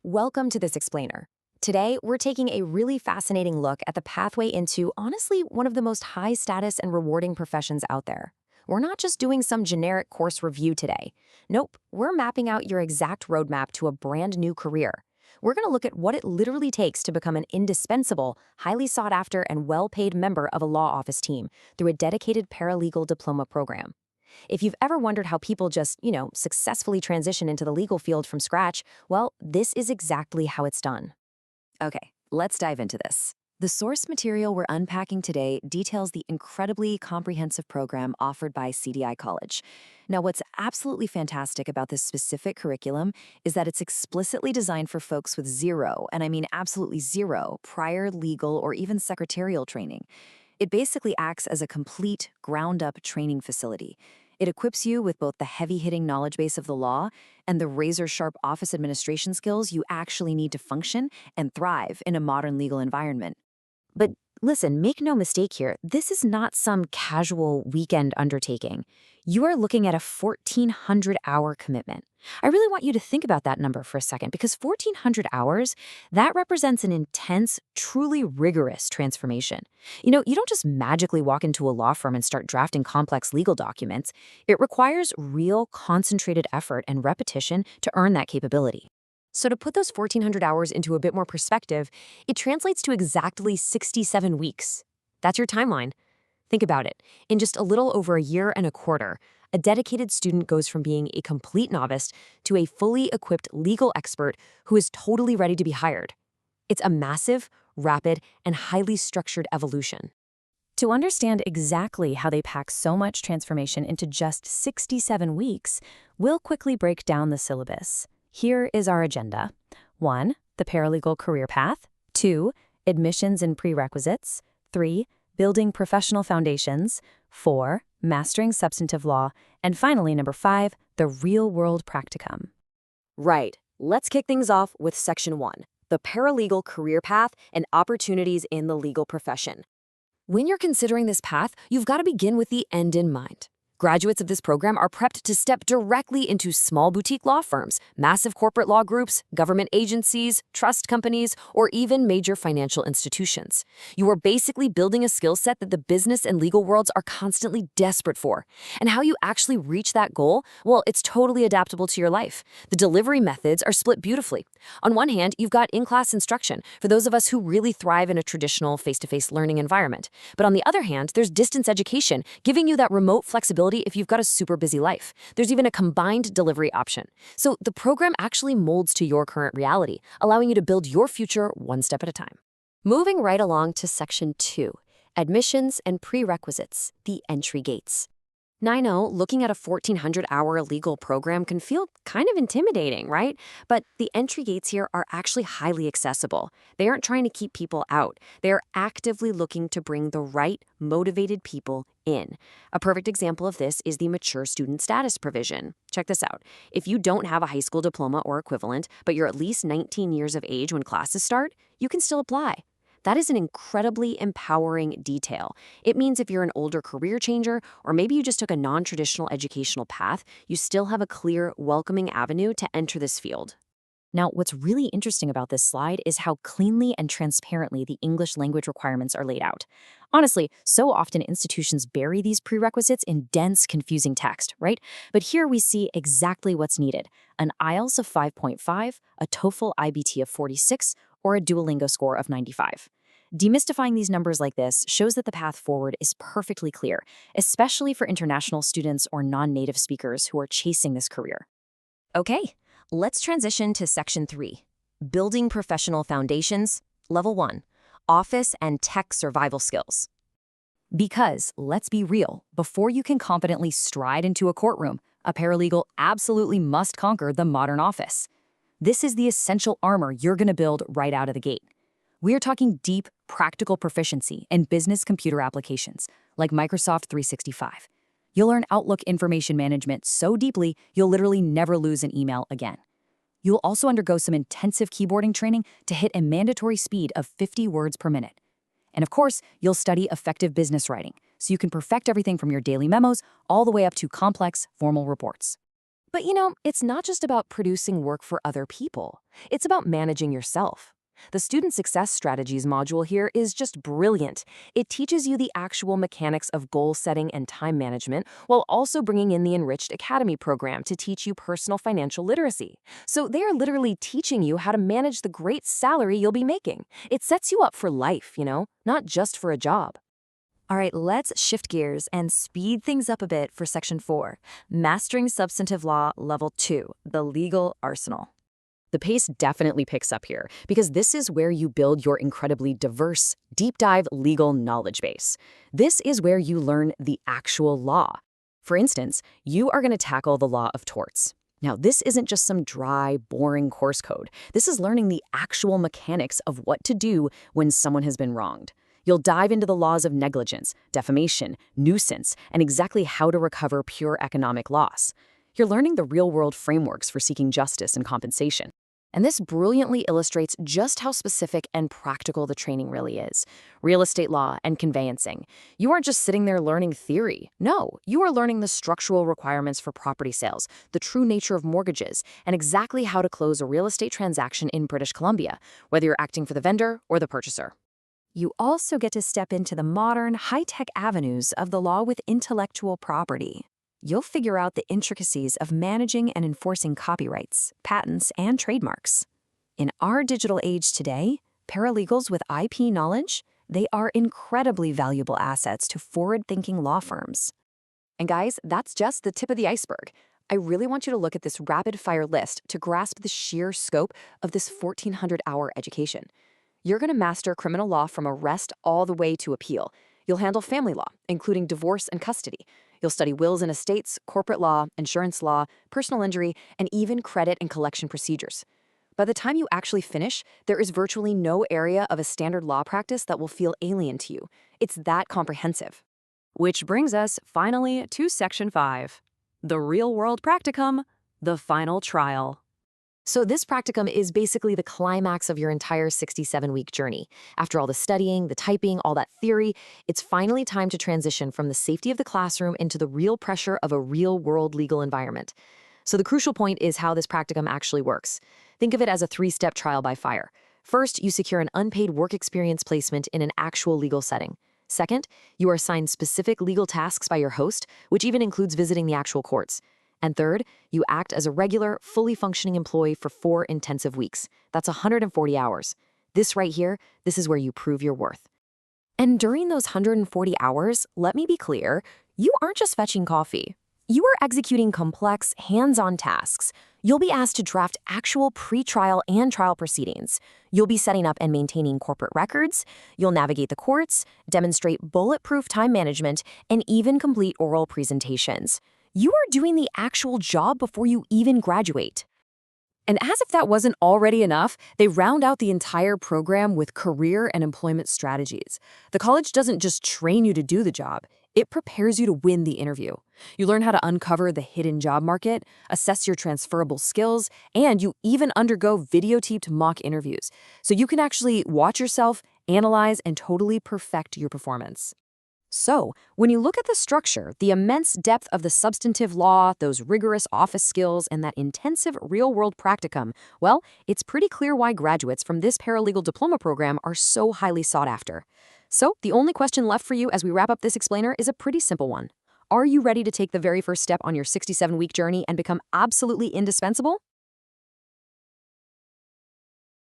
Welcome to this explainer. Today, we're taking a really fascinating look at the pathway into, honestly, one of the most high status and rewarding professions out there. We're not just doing some generic course review today. Nope, we're mapping out your exact roadmap to a brand new career. We're going to look at what it literally takes to become an indispensable, highly sought after, and well-paid member of a law office team through a dedicated paralegal diploma program. If you've ever wondered how people just, successfully transition into the legal field from scratch, well, this is exactly how it's done. Okay, let's dive into this. The source material we're unpacking today details the incredibly comprehensive program offered by CDI College. Now, what's absolutely fantastic about this specific curriculum is that it's explicitly designed for folks with zero, and I mean absolutely zero, prior legal or even secretarial training. It basically acts as a complete, ground-up training facility. It equips you with both the heavy-hitting knowledge base of the law and the razor-sharp office administration skills you actually need to function and thrive in a modern legal environment. But listen, make no mistake here, this is not some casual weekend undertaking. You are looking at a 1,400-hour commitment. I really want you to think about that number for a second, because 1,400 hours, that represents an intense, truly rigorous transformation. You don't just magically walk into a law firm and start drafting complex legal documents. It requires real, concentrated effort and repetition to earn that capability. So to put those 1,400 hours into a bit more perspective, it translates to exactly 67 weeks. That's your timeline. Think about it. In just a little over a year and a quarter, a dedicated student goes from being a complete novice to a fully equipped legal expert who is totally ready to be hired. It's a massive, rapid, and highly structured evolution. To understand exactly how they pack so much transformation into just 67 weeks, we'll quickly break down the syllabus. Here is our agenda. 1. The paralegal career path. 2. Admissions and prerequisites. 3. Building professional foundations. 4. Mastering substantive law. And finally, number 5, the real-world practicum. Right. Let's kick things off with Section 1, the paralegal career path and opportunities in the legal profession. When you're considering this path, you've got to begin with the end in mind. Graduates of this program are prepped to step directly into small boutique law firms, massive corporate law groups, government agencies, trust companies, or even major financial institutions. You are basically building a skill set that the business and legal worlds are constantly desperate for. And how you actually reach that goal? Well, it's totally adaptable to your life. The delivery methods are split beautifully. On one hand, you've got in-class instruction for those of us who really thrive in a traditional face-to-face learning environment. But on the other hand, there's distance education, giving you that remote flexibility if you've got a super busy life. There's even a combined delivery option. So the program actually molds to your current reality, allowing you to build your future one step at a time. Moving right along to Section 2, Admissions and Prerequisites, the Entry Gates. Now, I know looking at a 1,400-hour legal program can feel kind of intimidating, right? But the entry gates here are actually highly accessible. They aren't trying to keep people out. They're actively looking to bring the right, motivated people in. A perfect example of this is the mature student status provision. Check this out. If you don't have a high school diploma or equivalent, but you're at least 19 years of age when classes start, you can still apply. That is an incredibly empowering detail. It means if you're an older career changer, or maybe you just took a non-traditional educational path, you still have a clear, welcoming avenue to enter this field. Now, what's really interesting about this slide is how cleanly and transparently the English language requirements are laid out. Honestly, so often institutions bury these prerequisites in dense, confusing text, right? But here we see exactly what's needed: an IELTS of 5.5, a TOEFL IBT of 46, or a Duolingo score of 95. Demystifying these numbers like this shows that the path forward is perfectly clear, especially for international students or non-native speakers who are chasing this career. Okay, let's transition to Section 3, Building Professional Foundations, Level 1, Office and Tech Survival Skills. Because, let's be real, before you can confidently stride into a courtroom, a paralegal absolutely must conquer the modern office. This is the essential armor you're going to build right out of the gate. We are talking deep, practical proficiency in business computer applications, like Microsoft 365. You'll learn Outlook information management so deeply, you'll literally never lose an email again. You'll also undergo some intensive keyboarding training to hit a mandatory speed of 50 words per minute. And of course, you'll study effective business writing, so you can perfect everything from your daily memos all the way up to complex, formal reports. But it's not just about producing work for other people. It's about managing yourself. The Student Success Strategies module here is just brilliant. It teaches you the actual mechanics of goal setting and time management while also bringing in the Enriched Academy program to teach you personal financial literacy. So they are literally teaching you how to manage the great salary you'll be making. It sets you up for life, not just for a job. All right, let's shift gears and speed things up a bit for Section 4, Mastering Substantive Law Level 2, the Legal Arsenal. The pace definitely picks up here because this is where you build your incredibly diverse, deep dive legal knowledge base. This is where you learn the actual law. For instance, you are going to tackle the law of torts. Now, this isn't just some dry, boring course code. This is learning the actual mechanics of what to do when someone has been wronged. You'll dive into the laws of negligence, defamation, nuisance, and exactly how to recover pure economic loss. You're learning the real-world frameworks for seeking justice and compensation. And this brilliantly illustrates just how specific and practical the training really is. Real estate law and conveyancing. You aren't just sitting there learning theory. No, you are learning the structural requirements for property sales, the true nature of mortgages, and exactly how to close a real estate transaction in British Columbia, whether you're acting for the vendor or the purchaser. You also get to step into the modern, high-tech avenues of the law with intellectual property. You'll figure out the intricacies of managing and enforcing copyrights, patents, and trademarks. In our digital age today, paralegals with IP knowledge, they are incredibly valuable assets to forward-thinking law firms. And guys, that's just the tip of the iceberg. I really want you to look at this rapid-fire list to grasp the sheer scope of this 1,400-hour education. You're going to master criminal law from arrest all the way to appeal. You'll handle family law, including divorce and custody. You'll study wills and estates, corporate law, insurance law, personal injury, and even credit and collection procedures. By the time you actually finish, there is virtually no area of a standard law practice that will feel alien to you. It's that comprehensive. Which brings us, finally, to Section 5, the real-world practicum, the final trial. So this practicum is basically the climax of your entire 67-week journey. After all the studying, the typing, all that theory, it's finally time to transition from the safety of the classroom into the real pressure of a real-world legal environment. So the crucial point is how this practicum actually works. Think of it as a 3-step trial by fire. First, you secure an unpaid work experience placement in an actual legal setting. Second, you are assigned specific legal tasks by your host, which even includes visiting the actual courts. And third, you act as a regular, fully functioning employee for 4 intensive weeks. That's 140 hours. This right here, this is where you prove your worth. And during those 140 hours, let me be clear, you aren't just fetching coffee. You are executing complex, hands-on tasks. You'll be asked to draft actual pre-trial and trial proceedings. You'll be setting up and maintaining corporate records. You'll navigate the courts, demonstrate bulletproof time management, and even complete oral presentations. You are doing the actual job before you even graduate. And as if that wasn't already enough, they round out the entire program with career and employment strategies. The college doesn't just train you to do the job, it prepares you to win the interview. You learn how to uncover the hidden job market, assess your transferable skills, and you even undergo videotaped mock interviews. So you can actually watch yourself, analyze, and totally perfect your performance. So, when you look at the structure, the immense depth of the substantive law, those rigorous office skills, and that intensive real-world practicum, well, it's pretty clear why graduates from this paralegal diploma program are so highly sought after. So, the only question left for you as we wrap up this explainer is a pretty simple one. Are you ready to take the very first step on your 67-week journey and become absolutely indispensable?